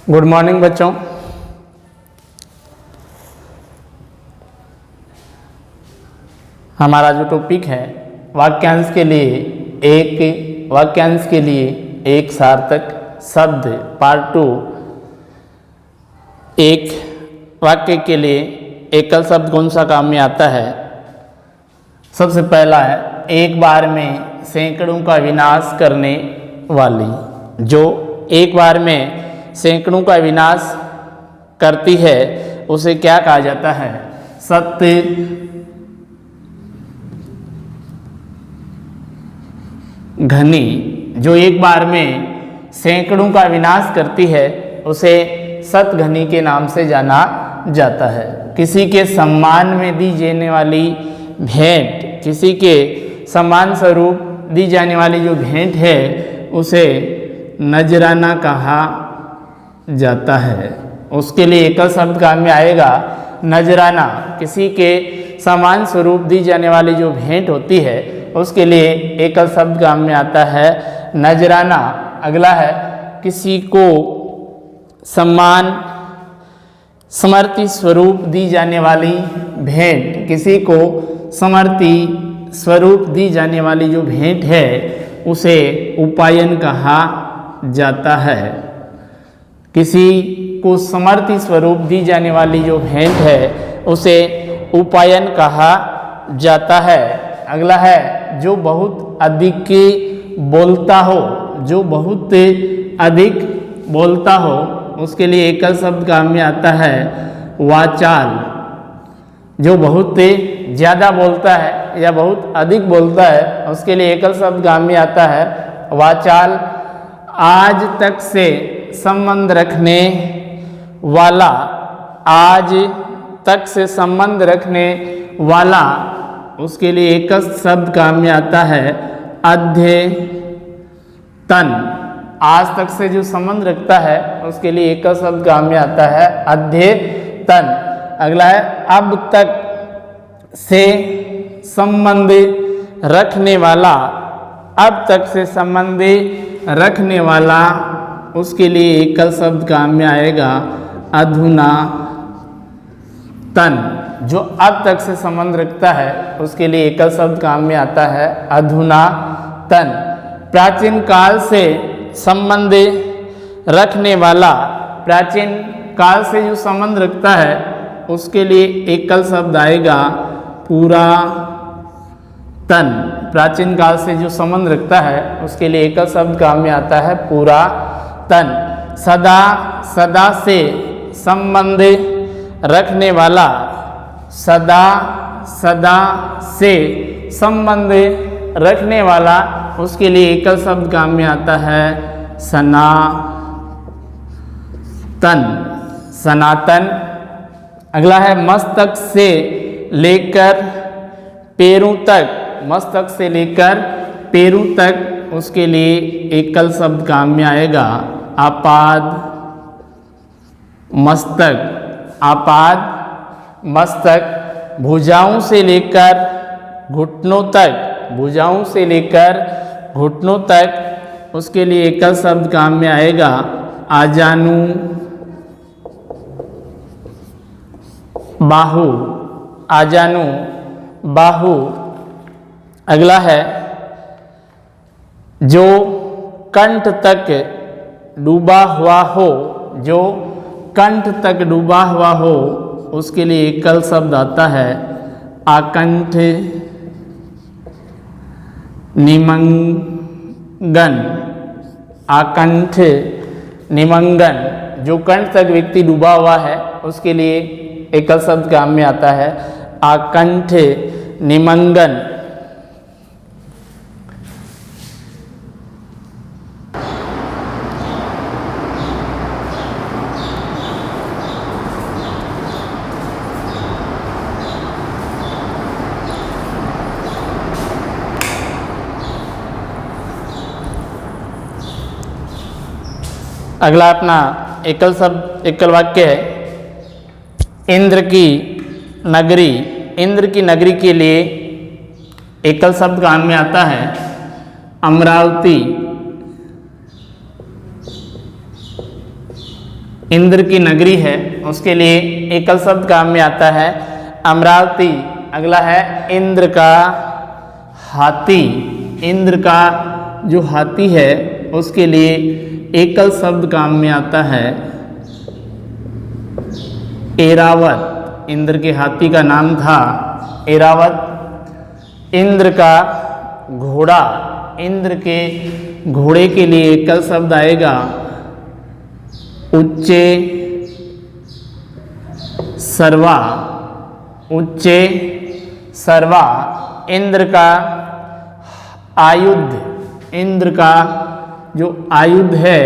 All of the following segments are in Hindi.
गुड मॉर्निंग बच्चों। हमारा जो टॉपिक है वाक्यांश के लिए एक सार्थक शब्द पार्ट 2। एक वाक्य के लिए एकल शब्द कौन सा काम में आता है? सबसे पहला है एक बार में सैकड़ों का विनाश करने वाली। जो एक बार में सैकड़ों का विनाश करती है उसे क्या कहा जाता है? सत्य घनी। जो एक बार में सैकड़ों का विनाश करती है उसे सतघनी के नाम से जाना जाता है। किसी के सम्मान में दी जाने वाली भेंट, किसी के सम्मान स्वरूप दी जाने वाली जो भेंट है उसे नजराना कहा जाता है। उसके लिए एकल शब्द काम में आएगा नजराना। किसी के सम्मान स्वरूप दी जाने वाली जो भेंट होती है उसके लिए एकल शब्द काम में आता है नजराना। अगला है किसी को सम्मान समर्ति स्वरूप दी जाने वाली भेंट। किसी को समर्ति स्वरूप दी जाने वाली जो भेंट है उसे उपायन कहा जाता है। किसी को समर्ति स्वरूप दी जाने वाली जो भेंट है उसे उपायन कहा जाता है। अगला है जो बहुत अधिक बोलता हो। जो बहुत अधिक बोलता हो उसके लिए एकल शब्द काम में आता है वाचाल। जो बहुत ज़्यादा बोलता है या बहुत अधिक बोलता है उसके लिए एकल शब्द काम में आता है वाचाल। आज तक से संबंध रखने वाला। आज तक से संबंध रखने वाला उसके लिए एकल शब्द काम में आता है अद्यतन। आज तक से जो संबंध रखता है उसके लिए एकल शब्द काम में आता है अद्यतन। अगला है अब तक से संबंध रखने वाला। अब तक से संबंध रखने वाला उसके लिए एकल शब्द काम में आएगा अधुनातन। जो अब तक से संबंध रखता है उसके लिए एकल शब्द काम में आता है अधुनातन। प्राचीन काल से संबंध रखने वाला। प्राचीन काल से जो संबंध रखता है उसके लिए एकल शब्द आएगा पुरातन। प्राचीन काल से जो संबंध रखता है उसके लिए एकल शब्द काम में आता है पुरातन। सदा सदा से संबंध रखने वाला। सदा सदा से संबंध रखने वाला उसके लिए एकल शब्द काम में आता है सनातन। सनातन। अगला है मस्तक से लेकर पैरों तक। मस्तक से लेकर पैरों तक उसके लिए एकल शब्द काम में आएगा आपाद मस्तक। आपाद मस्तक। भुजाओं से लेकर घुटनों तक। भुजाओं से लेकर घुटनों तक उसके लिए एकल शब्द काम में आएगा आजानु बाहु। आजानु बाहु। अगला है जो कंठ तक डूबा हुआ हो। जो कंठ तक डूबा हुआ हो उसके लिए एकल शब्द आता है आकंठ निमंगन। आकंठ निमंगन। जो कंठ तक व्यक्ति डूबा हुआ है उसके लिए एकल शब्द काम में आता है आकंठ निमंगन। अगला अपना एकल शब्द एकल वाक्य है इंद्र की नगरी। इंद्र की नगरी के लिए एकल शब्द काम में आता है अमरावती। इंद्र की नगरी है, उसके लिए एकल शब्द काम में आता है अमरावती। अगला है इंद्र का हाथी। इंद्र का जो हाथी है उसके लिए एकल शब्द काम में आता है ऐरावत। इंद्र के हाथी का नाम था ऐरावत। इंद्र का घोड़ा। इंद्र के घोड़े के लिए एकल शब्द आएगा उच्चे सर्वा। उच्चे सर्वा। इंद्र का आयुध। इंद्र का जो आयुध है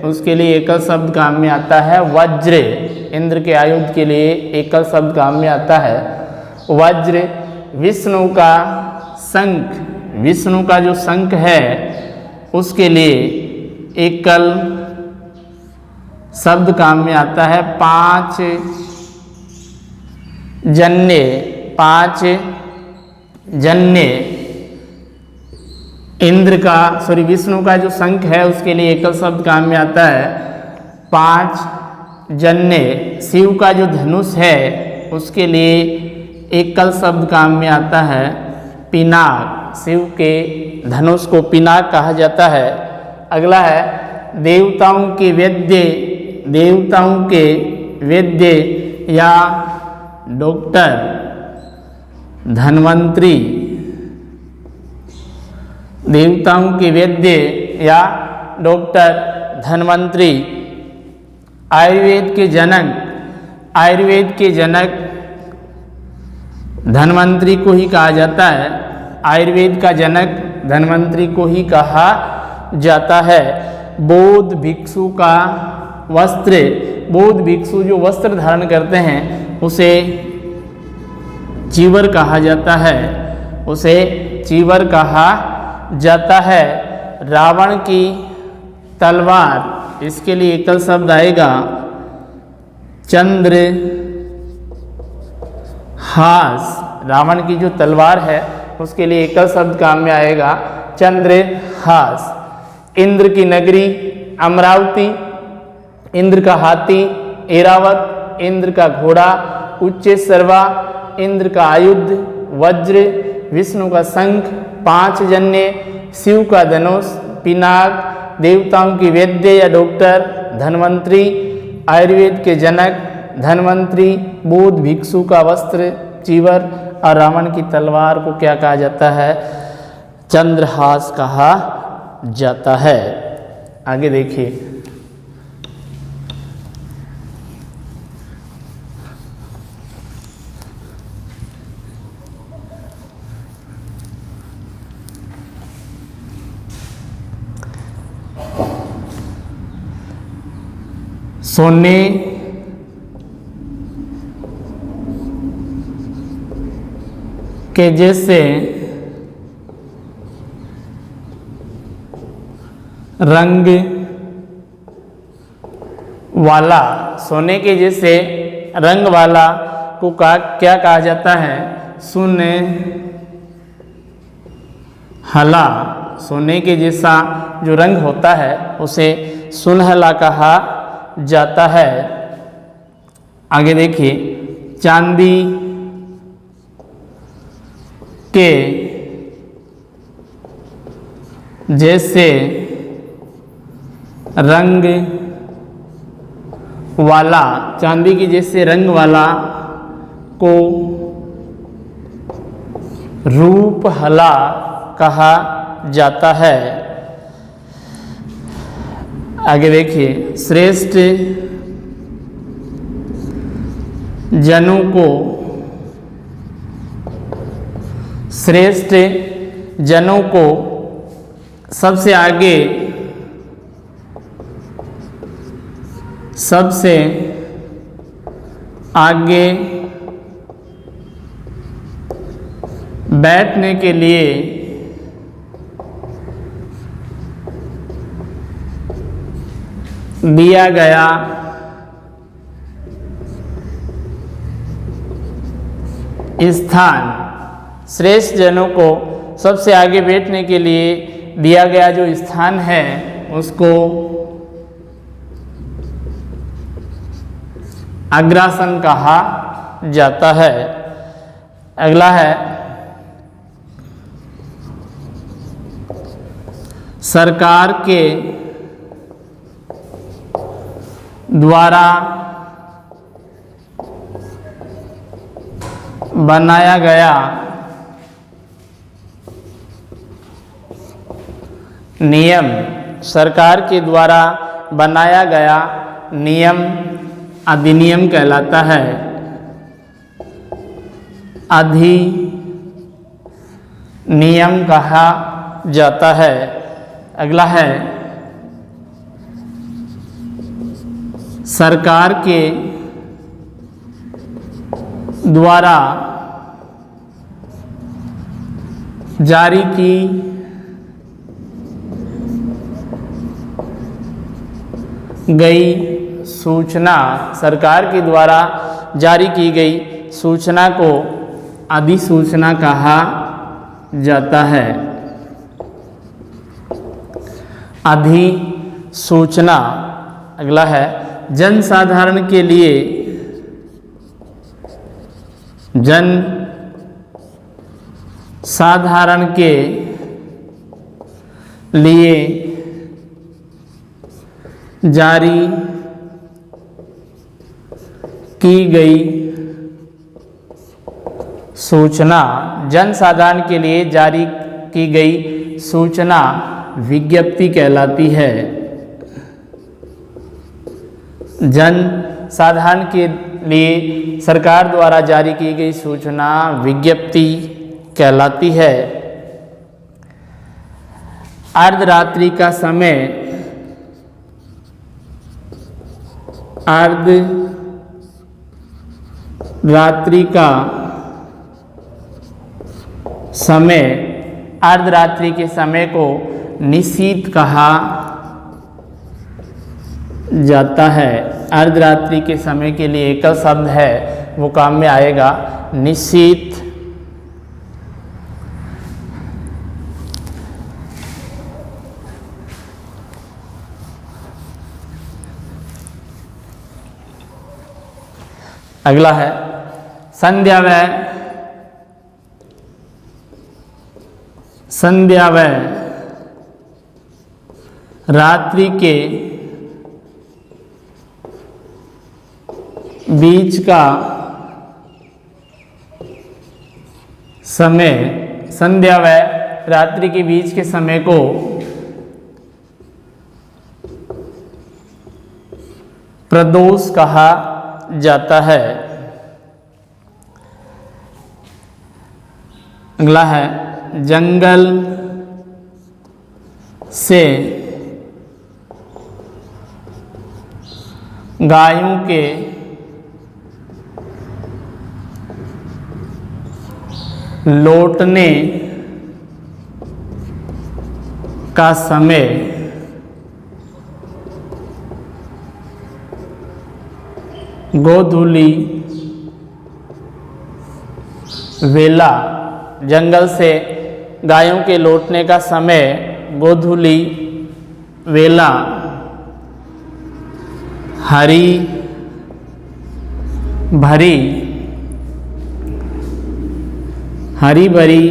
उसके लिए एकल शब्द काम में आता है वज्र। इंद्र के आयुध के लिए एकल शब्द काम में आता है वज्र। विष्णु का शंख। विष्णु का जो शंख है उसके लिए एकल शब्द काम में आता है पांच जन्य। पांच जन्य। विष्णु का जो शंख है उसके लिए एकल शब्द काम में आता है पांच जन्य। शिव का जो धनुष है उसके लिए एकल शब्द काम में आता है पिनाक। शिव के धनुष को पिनाक कहा जाता है। अगला है देवताओं के वैद्य। देवताओं के वैद्य या डॉक्टर धन्वंतरी। देवताओं के वैद्य या डॉक्टर धन्वंतरी। आयुर्वेद के जनक। आयुर्वेद के जनक धन्वंतरी को ही कहा जाता है। आयुर्वेद का जनक धन्वंतरी को ही कहा जाता है। बौद्ध भिक्षु का वस्त्र। बौद्ध भिक्षु जो वस्त्र धारण करते हैं उसे चीवर कहा जाता है। उसे चीवर कहा जाता है। रावण की तलवार। इसके लिए एकल शब्द आएगा चंद्र हास। रावण की जो तलवार है उसके लिए एकल शब्द काम में आएगा चंद्रहास। इंद्र की नगरी अमरावती। इंद्र का हाथी ऐरावत। इंद्र का घोड़ा उच्चे सर्वा। इंद्र का आयुध वज्र। विष्णु का शंख पांच जन्य। शिव का धनुष पिनाक। देवताओं की वैद्य या डॉक्टर धन्वंतरी। आयुर्वेद के जनक धन्वंतरी। बौद्ध भिक्षु का वस्त्र चीवर और रावण की तलवार को क्या कहा जाता है चंद्रहास कहा जाता है। आगे देखिए सोने के जैसे रंग वाला। सोने के जैसे रंग वाला को क्या कहा जाता है सुनहला। सोने के जैसा जो रंग होता है उसे सुनहला कहा जाता है। आगे देखिए चांदी के जैसे रंग वाला। चांदी के जैसे रंग वाला को रूपहला कहा जाता है। आगे देखिए श्रेष्ठ जनों को। श्रेष्ठ जनों को सबसे आगे बैठने के लिए दिया गया स्थान। श्रेष्ठ जनों को सबसे आगे बैठने के लिए दिया गया जो स्थान है उसको अग्रासन कहा जाता है। अगला है सरकार के द्वारा बनाया गया नियम, सरकार के द्वारा बनाया गया नियम अधिनियम कहलाता है। अधिनियम कहा जाता है। अगला है सरकार के द्वारा जारी की गई सूचना, सरकार के द्वारा जारी की गई सूचना को अधिसूचना कहा जाता है। अधिसूचना। अगला है जनसाधारण के लिए, जन साधारण के लिए जारी की गई सूचना, जनसाधारण के लिए जारी की गई सूचना विज्ञप्ति कहलाती है। जन साधारण के लिए सरकार द्वारा जारी की गई सूचना विज्ञप्ति कहलाती है। अर्धरात्रि का समय, अर्धरात्रि का समय, अर्धरात्रि के समय को निशीथ कहा जाता है। अर्धरात्रि के समय के लिए एकल शब्द है, वो काम में आएगा निशीथ। अगला है संध्यावय। संध्यावय रात्रि के बीच का समय, संध्यावय रात्रि के बीच के समय को प्रदोष कहा जाता है। अगला है जंगल से गायों के लौटने का समय गोधूली वेला। जंगल से गायों के लौटने का समय गोधूली वेला। हरी भरी, हरी भरी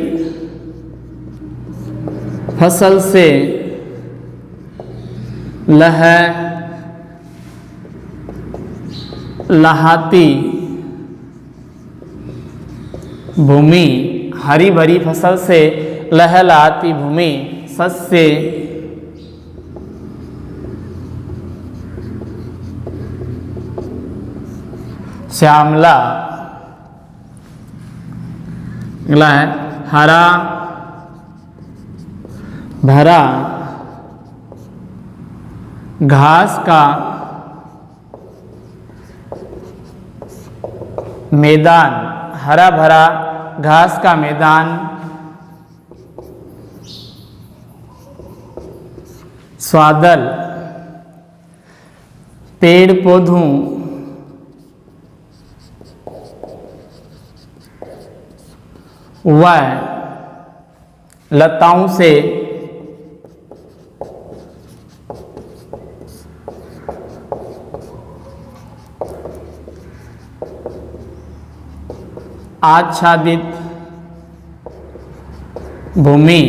फसल से लहाती भूमि। हरी भरी फसल से लहलहाती भूमि। सस्य श्यामला। अगला है हरा भरा घास का मैदान। हरा भरा घास का मैदान। स्वादल पेड़ पौधों व लताओं से आच्छादित भूमि,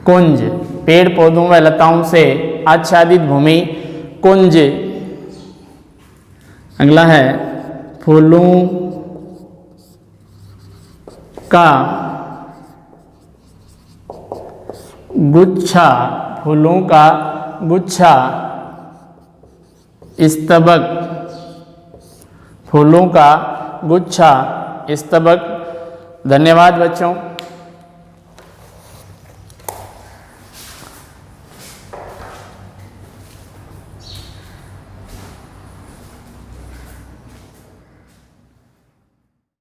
कुंज, पेड़ पौधों व लताओं से आच्छादित भूमि कुंज। अगला है फूलों का गुच्छा, फूलों का गुच्छा, स्तबक, फूलों का गुच्छा, स्तबक। धन्यवाद बच्चों।